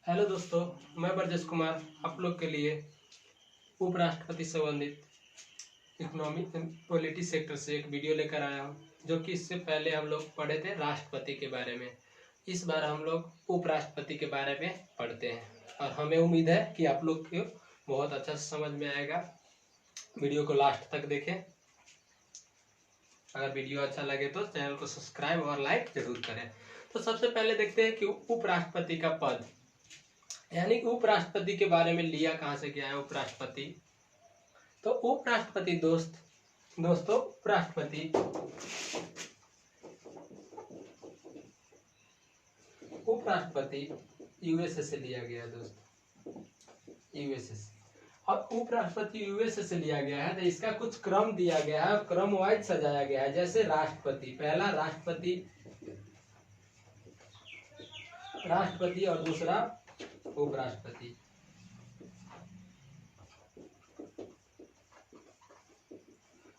Hello दोस्तों, मैं ब्रजेश कुमार आप लोग के लिए उपराष्ट्रपति संबंधित इकोनॉमिक पॉलिटी सेक्टर से एक वीडियो लेकर आया हूं, जो कि इससे पहले हम लोग पढ़े थे राष्ट्रपति के बारे में। इस बार हम लोग उपराष्ट्रपति के बारे में पढ़ते हैं और हमें उम्मीद है कि आप लोग को बहुत अच्छा समझ में आएगा। वीडियो को लास्ट तक देखें। अगर वीडियो अच्छा लगे तो चैनल को सब्सक्राइब और लाइक जरूर करें। तो सबसे पहले देखते हैं कि उपराष्ट्रपति का पद यानी कि उपराष्ट्रपति के बारे में लिया कहाँ से गया है उपराष्ट्रपति। तो उपराष्ट्रपति दोस्तों उपराष्ट्रपति यूएसए से लिया गया है दोस्तों, यूएसए से। और उपराष्ट्रपति यूएसए से लिया गया है तो इसका कुछ क्रम दिया गया है, क्रम वाइज सजाया गया है। जैसे राष्ट्रपति, पहला राष्ट्रपति और दूसरा उपराष्ट्रपति।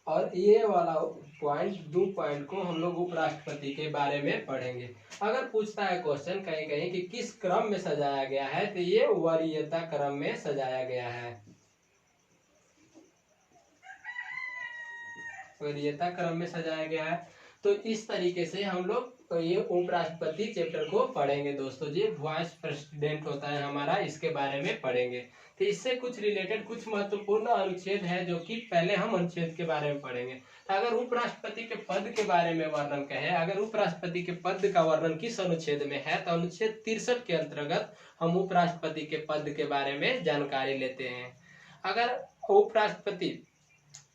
और ये वाला दो पॉइंट को हम लोग उपराष्ट्रपति के बारे में पढ़ेंगे। अगर पूछता है क्वेश्चन कहीं कहीं कि किस क्रम में सजाया गया है, तो ये वरीयता क्रम में सजाया गया है, वरीयता क्रम में सजाया गया है। तो इस तरीके से हम लोग ये उपराष्ट्रपति चैप्टर को पढ़ेंगे दोस्तों। ये वाइस प्रेसिडेंट होता है हमारा, इसके बारे में पढ़ेंगे। तो इससे कुछ रिलेटेड कुछ महत्वपूर्ण अनुच्छेद है, जो कि पहले हम अनुच्छेद के बारे में पढ़ेंगे। तो अगर उपराष्ट्रपति के पद के बारे में वर्णन कहे, अगर उपराष्ट्रपति के पद का वर्णन किस अनुच्छेद में है, तो अनुच्छेद 63 के अंतर्गत हम उपराष्ट्रपति के पद के बारे में जानकारी लेते हैं। अगर उपराष्ट्रपति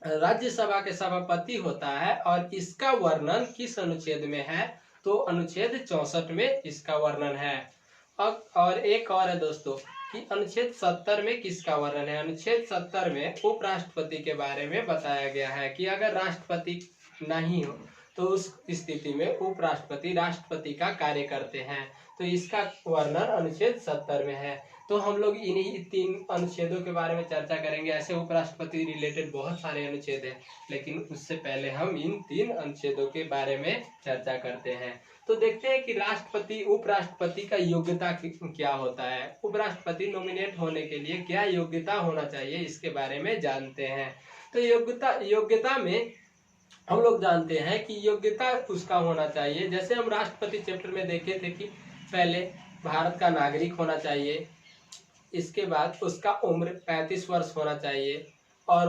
राज्यसभा के सभापति होता है और इसका वर्णन किस अनुच्छेद में है, तो अनुच्छेद 64 में इसका वर्णन है। अब और एक और है दोस्तों कि अनुच्छेद 70 में किसका वर्णन है। अनुच्छेद 70 में उपराष्ट्रपति के बारे में बताया गया है कि अगर राष्ट्रपति नहीं हो तो उस स्थिति में उपराष्ट्रपति राष्ट्रपति का कार्य करते हैं। तो इसका वर्णन अनुच्छेद 70 में है। तो हम लोग इन्हीं 3 अनुच्छेदों के बारे में चर्चा करेंगे। ऐसे उपराष्ट्रपति रिलेटेड बहुत सारे अनुच्छेद हैं, लेकिन उससे पहले हम इन 3 अनुच्छेदों के बारे में चर्चा करते हैं। तो देखते हैं कि राष्ट्रपति उपराष्ट्रपति का योग्यता क्या होता है, उपराष्ट्रपति नॉमिनेट होने के लिए क्या योग्यता होना चाहिए, इसके बारे में जानते हैं। तो योग्यता में हम लोग जानते हैं कि योग्यता उसका होना चाहिए। जैसे हम राष्ट्रपति चैप्टर में देखे थे कि पहले भारत का नागरिक होना चाहिए, इसके बाद उसका उम्र 35 वर्ष होना चाहिए, और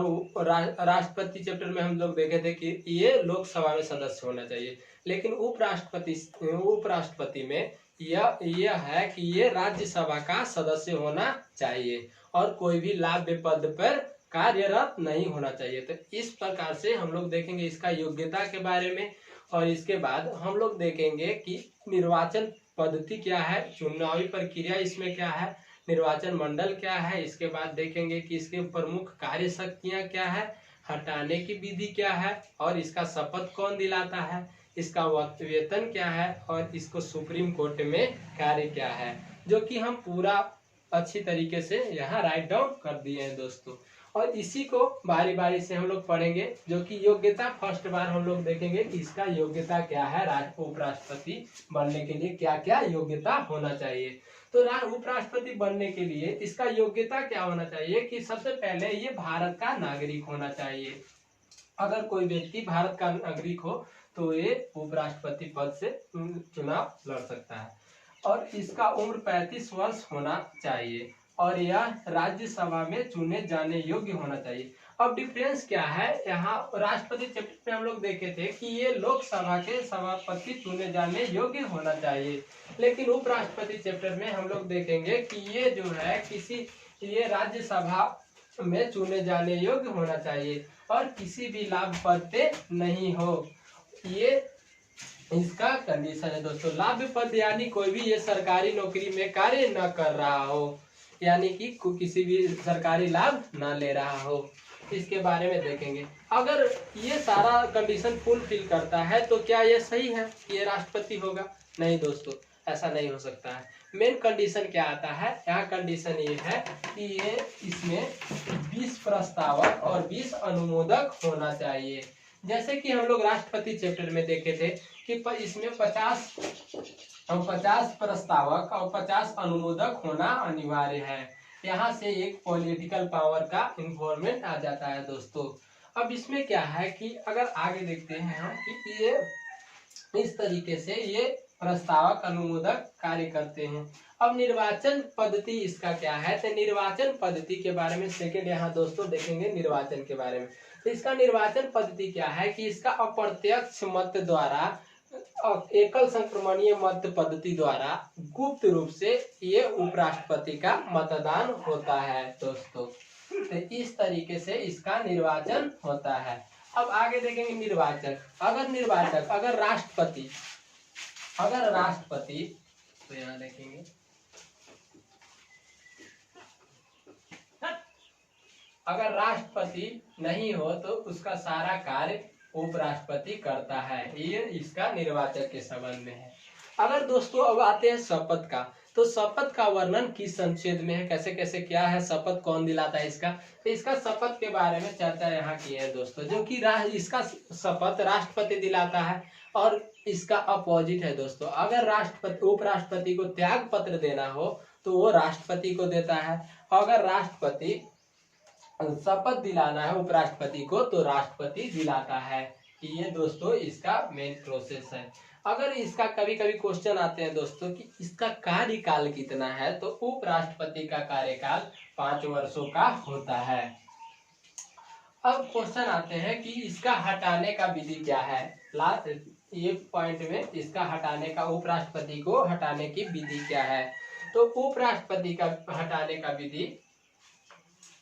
राष्ट्रपति चैप्टर में हम लोग देखे थे कि ये लोकसभा में सदस्य होना चाहिए। लेकिन उपराष्ट्रपति में यह है कि ये राज्यसभा का सदस्य होना चाहिए और कोई भी लाभ्य पद पर कार्यरत नहीं होना चाहिए। तो इस प्रकार से हम लोग देखेंगे इसका योग्यता के बारे में। और इसके बाद हम लोग देखेंगे कि निर्वाचन पद्धति क्या है, चुनावी प्रक्रिया इसमें क्या है, निर्वाचन मंडल क्या है। इसके बाद देखेंगे कि इसके प्रमुख कार्य शक्तियां क्या है, हटाने की विधि क्या है, और इसका शपथ कौन दिलाता है, इसका वेतन क्या है, और इसको सुप्रीम कोर्ट में कार्य क्या है, जो कि हम पूरा अच्छी तरीके से यहाँ राइट डाउन कर दिए हैं दोस्तों। और इसी को बारी बारी से हम लोग पढ़ेंगे, जो कि योग्यता फर्स्ट बार हम लोग देखेंगे कि इसका योग्यता क्या है, उपराष्ट्रपति बनने के लिए क्या क्या योग्यता होना चाहिए। तो उपराष्ट्रपति बनने के लिए इसका योग्यता क्या होना चाहिए कि सबसे पहले ये भारत का नागरिक होना चाहिए। अगर कोई व्यक्ति भारत का नागरिक हो तो ये उपराष्ट्रपति पद से चुनाव लड़ सकता है। और इसका उम्र 35 वर्ष होना चाहिए और यह राज्यसभा में चुने जाने योग्य होना चाहिए। अब डिफरेंस क्या है, यहाँ राष्ट्रपति चैप्टर में हम लोग देखे थे कि ये लोकसभा के सभापति चुने जाने योग्य होना चाहिए, लेकिन उपराष्ट्रपति चैप्टर में हम लोग देखेंगे कि ये जो है ये राज्यसभा में चुने जाने योग्य होना चाहिए और किसी भी लाभ पद पे नहीं हो। ये इसका कंडीशन है दोस्तों। लाभ पद यानी कोई भी ये सरकारी नौकरी में कार्य न कर रहा हो, यानी कि किसी भी सरकारी लाभ न ले रहा हो। इसके बारे में देखेंगे। अगर ये सारा कंडीशन फुलफिल करता है तो क्या ये सही है कि ये राष्ट्रपति होगा? नहीं दोस्तों, ऐसा नहीं हो सकता है। मेन कंडीशन क्या आता है, यहाँ कंडीशन ये है कि ये इसमें 20 प्रस्तावक और 20 अनुमोदक होना चाहिए। जैसे कि हम लोग राष्ट्रपति चैप्टर में देखे थे कि इसमें 50 और 50 प्रस्तावक और 50 अनुमोदक होना अनिवार्य है। यहाँ से एक पॉलिटिकल पावर का इन्वॉल्वमेंट आ जाता है दोस्तों। अब इसमें क्या है कि अगर आगे देखते हैं हम कि ये इस तरीके से ये प्रस्तावक अनुमोदक कार्य करते हैं। अब निर्वाचन पद्धति इसका क्या है, तो निर्वाचन पद्धति के बारे में सेकेंड यहाँ दोस्तों देखेंगे निर्वाचन के बारे में। तो इसका निर्वाचन पद्धति क्या है कि इसका अप्रत्यक्ष मत द्वारा एकल संक्रमणीय मत पद्धति द्वारा गुप्त रूप से ये उपराष्ट्रपति का मतदान होता है दोस्तों। तो इस तरीके से इसका निर्वाचन होता है। अब आगे देखेंगे निर्वाचक। अगर राष्ट्रपति तो यहाँ देखेंगे अगर राष्ट्रपति नहीं हो तो उसका सारा कार्य उपराष्ट्रपति करता है। ये इसका निर्वाचक के संबंध में है। अगर दोस्तों अब आते हैं शपथ का, तो शपथ का वर्णन किस संच्छेद में है, कैसे कैसे क्या है, शपथ कौन दिलाता है इसका, तो इसका शपथ के बारे में चर्चा यहाँ की है दोस्तों। जो कि इसका शपथ राष्ट्रपति दिलाता है और इसका अपोजिट है दोस्तों। अगर उपराष्ट्रपति को त्याग पत्र देना हो तो वो राष्ट्रपति को देता है। अगर राष्ट्रपति शपथ दिलाना है उपराष्ट्रपति को तो राष्ट्रपति दिलाता है। ये दोस्तों इसका मेन प्रोसेस है। अगर इसका कभी कभी क्वेश्चन आते हैं दोस्तों कि इसका कार्यकाल कितना है, तो उपराष्ट्रपति का कार्यकाल 5 वर्षों का होता है। अब क्वेश्चन आते हैं कि इसका हटाने का विधि क्या है। लास्ट ये पॉइंट में इसका हटाने का, उपराष्ट्रपति को हटाने की विधि क्या है। तो उपराष्ट्रपति का हटाने का विधि,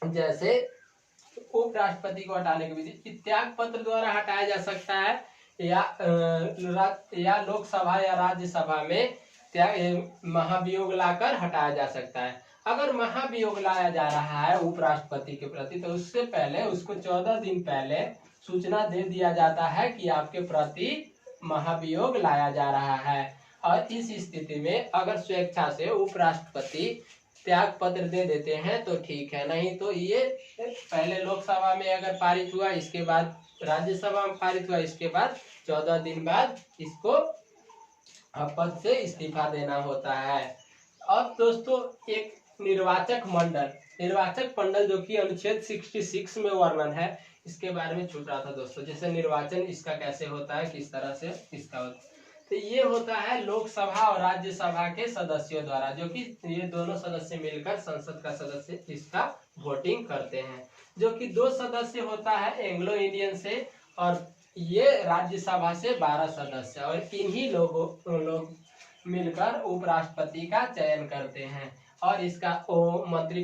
जैसे उपराष्ट्रपति को हटाने की विधि त्याग पत्र द्वारा हटाया जा सकता है या लोकसभा या राज्यसभा में महाभियोग लाकर हटाया जा सकता है। अगर महाभियोग लाया जा रहा है उपराष्ट्रपति के प्रति तो उससे पहले उसको 14 दिन पहले सूचना दे दिया जाता है कि आपके प्रति महाभियोग लाया जा रहा है। और इस स्थिति में अगर स्वेच्छा से उपराष्ट्रपति त्याग पत्र दे देते हैं तो ठीक है, नहीं तो ये पहले लोकसभा में अगर पारित हुआ, इसके बाद राज्यसभा में पारित हुआ, इसके बाद 14 दिन बाद इसको पद से इस्तीफा देना होता है। अब दोस्तों एक निर्वाचक मंडल जो कि अनुच्छेद 66 में वर्णन है, इसके बारे में छूट रहा था दोस्तों। जैसे निर्वाचन इसका कैसे होता है, किस तरह से इसका होता है, तो ये होता है लोकसभा और राज्यसभा के सदस्यों द्वारा, जो कि ये दोनों सदस्य मिलकर संसद का सदस्य इसका वोटिंग करते हैं। जो कि 2 सदस्य होता है एंग्लो इंडियन से, और ये राज्यसभा से 12 सदस्य, और इन्हीं लोग मिलकर उपराष्ट्रपति का चयन करते हैं। और इसका मंत्री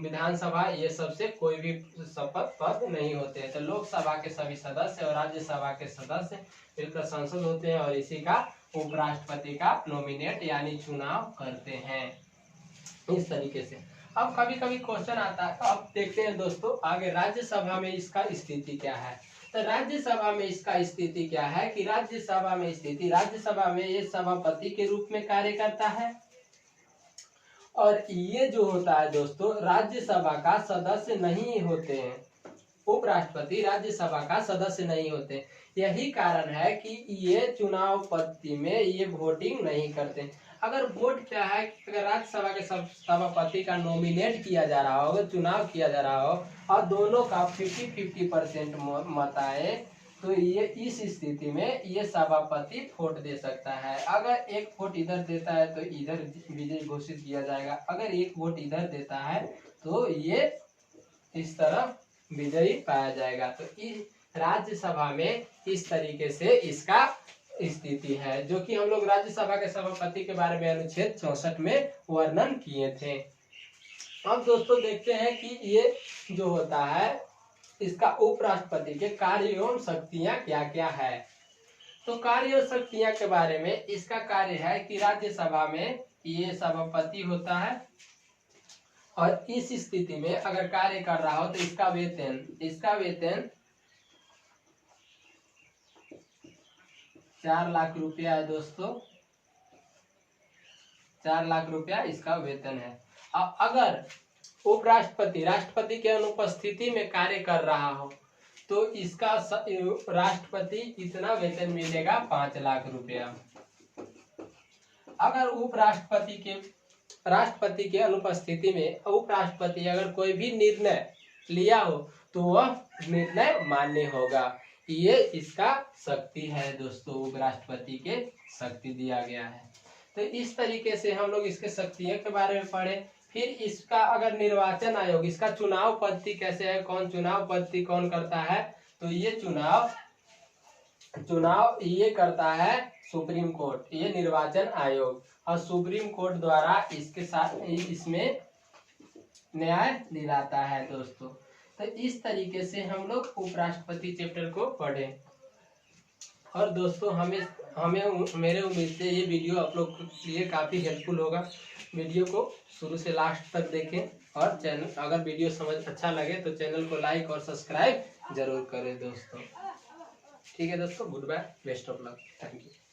विधानसभा ये सबसे कोई भी शपथ पद नहीं होते हैं। तो लोकसभा के सभी सदस्य और राज्यसभा के सदस्य मिलकर संसद होते हैं और इसी का उपराष्ट्रपति का नॉमिनेट यानी चुनाव करते हैं इस तरीके से। अब कभी कभी क्वेश्चन आता है, अब देखते हैं दोस्तों आगे राज्यसभा में इसका स्थिति क्या है। तो राज्यसभा में इसका स्थिति क्या है कि राज्यसभा में ये सभापति के रूप में कार्य करता है, और ये जो होता है दोस्तों राज्यसभा का सदस्य नहीं होते हैं। उपराष्ट्रपति राज्यसभा का सदस्य नहीं होते। यही कारण है कि ये चुनाव पद्धति में ये वोटिंग नहीं करते। अगर वोट क्या है कि अगर राज्यसभा के सभापति का नॉमिनेट किया जा रहा हो, चुनाव किया जा रहा हो और दोनों का 50-50% मत आए, तो ये इस स्थिति में ये सभापति वोट दे सकता है। अगर एक वोट इधर देता है तो इधर विजय घोषित किया जाएगा, अगर एक वोट इधर देता है तो ये इस तरफ विजयी पाया जाएगा। तो इस राज्यसभा में इस तरीके से इसका स्थिति है, जो कि हम लोग राज्यसभा के सभापति के बारे में अनुच्छेद 64 में वर्णन किए थे। अब दोस्तों देखते हैं कि ये जो होता है इसका उपराष्ट्रपति के कार्य एवं शक्तियां क्या क्या है। तो कार्य और शक्तियां के बारे में इसका कार्य है कि राज्यसभा में ये सभापति होता है, और इस स्थिति में अगर कार्य कर रहा हो तो इसका वेतन 4 लाख रुपया है दोस्तों। 4 लाख रुपया इसका वेतन है। अब अगर राष्ट्रपति के अनुपस्थिति में कार्य कर रहा हो तो इसका राष्ट्रपति इतना वेतन मिलेगा 5 लाख रुपया। अगर राष्ट्रपति के अनुपस्थिति में उपराष्ट्रपति अगर कोई भी निर्णय लिया हो तो वह निर्णय मान्य होगा। ये इसका शक्ति है दोस्तों, उपराष्ट्रपति के शक्ति दिया गया है। तो इस तरीके से हम लोग इसके शक्तियों के बारे में पढ़े। फिर इसका अगर निर्वाचन आयोग, इसका चुनाव पद्धति कैसे है, कौन चुनाव पद्धति कौन करता है, तो ये चुनाव ये करता है सुप्रीम कोर्ट, ये निर्वाचन आयोग, और सुप्रीम कोर्ट द्वारा इसके साथ इसमें न्याय दिलाता है दोस्तों। तो इस तरीके से हम लोग उपराष्ट्रपति चैप्टर को पढ़े। और दोस्तों हमें मेरे उम्मीद से ये वीडियो आप लोग के लिए काफ़ी हेल्पफुल होगा। वीडियो को शुरू से लास्ट तक देखें, और चैनल अगर वीडियो समझ अच्छा लगे तो चैनल को लाइक और सब्सक्राइब जरूर करें दोस्तों। ठीक है दोस्तों, goodbye, best of luck, thank you.